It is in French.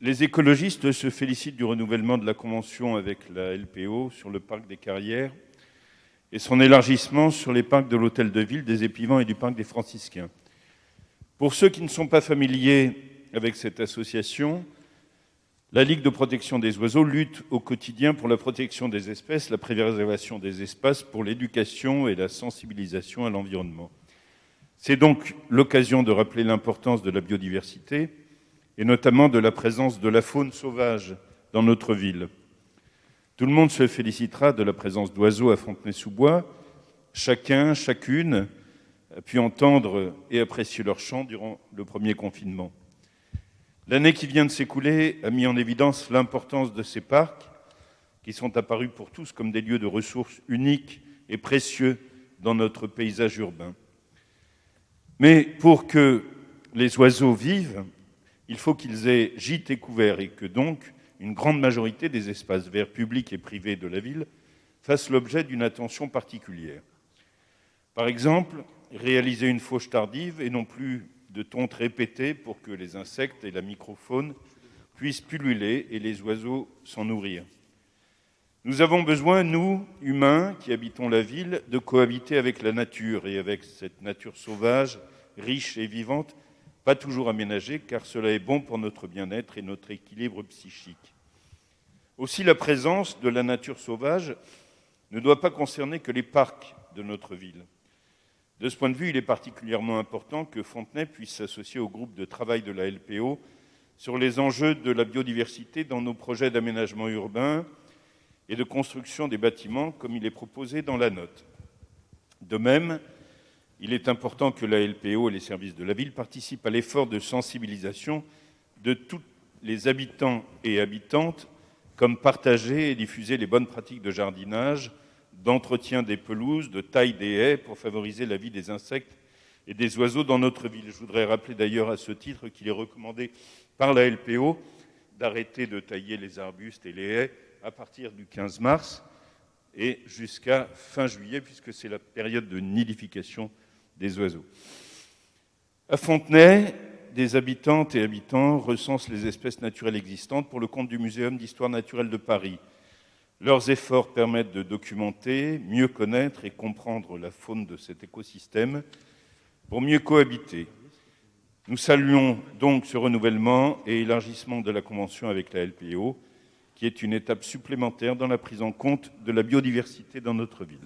Les écologistes se félicitent du renouvellement de la convention avec la LPO sur le parc des Carrières et son élargissement sur les parcs de l'Hôtel de Ville, des Épivants et du parc des Franciscains. Pour ceux qui ne sont pas familiers avec cette association, la Ligue de protection des oiseaux lutte au quotidien pour la protection des espèces, la préservation des espaces, pour l'éducation et la sensibilisation à l'environnement. C'est donc l'occasion de rappeler l'importance de la biodiversité et notamment de la présence de la faune sauvage dans notre ville. Tout le monde se félicitera de la présence d'oiseaux à Fontenay-sous-Bois. Chacune a pu entendre et apprécier leur chant durant le premier confinement. L'année qui vient de s'écouler a mis en évidence l'importance de ces parcs qui sont apparus pour tous comme des lieux de ressources uniques et précieux dans notre paysage urbain. Mais pour que les oiseaux vivent, il faut qu'ils aient gîte et couvert et que donc une grande majorité des espaces verts publics et privés de la ville fassent l'objet d'une attention particulière. Par exemple, réaliser une fauche tardive et non plus de tonte répétée pour que les insectes et la microfaune puissent pulluler et les oiseaux s'en nourrir. Nous avons besoin, nous, humains, qui habitons la ville, de cohabiter avec la nature et avec cette nature sauvage, riche et vivante, pas toujours aménagée, car cela est bon pour notre bien-être et notre équilibre psychique. Aussi, la présence de la nature sauvage ne doit pas concerner que les parcs de notre ville. De ce point de vue, il est particulièrement important que Fontenay puisse s'associer au groupe de travail de la LPO sur les enjeux de la biodiversité dans nos projets d'aménagement urbain et de construction des bâtiments, comme il est proposé dans la note. De même, il est important que la LPO et les services de la ville participent à l'effort de sensibilisation de tous les habitants et habitantes, comme partager et diffuser les bonnes pratiques de jardinage, d'entretien des pelouses, de taille des haies pour favoriser la vie des insectes et des oiseaux dans notre ville. Je voudrais rappeler d'ailleurs à ce titre qu'il est recommandé par la LPO d'arrêter de tailler les arbustes et les haies à partir du 15 mars et jusqu'à fin juillet, puisque c'est la période de nidification des oiseaux. À Fontenay, des habitantes et habitants recensent les espèces naturelles existantes pour le compte du Muséum d'histoire naturelle de Paris. Leurs efforts permettent de documenter, mieux connaître et comprendre la faune de cet écosystème pour mieux cohabiter. Nous saluons donc ce renouvellement et élargissement de la convention avec la LPO, qui est une étape supplémentaire dans la prise en compte de la biodiversité dans notre ville.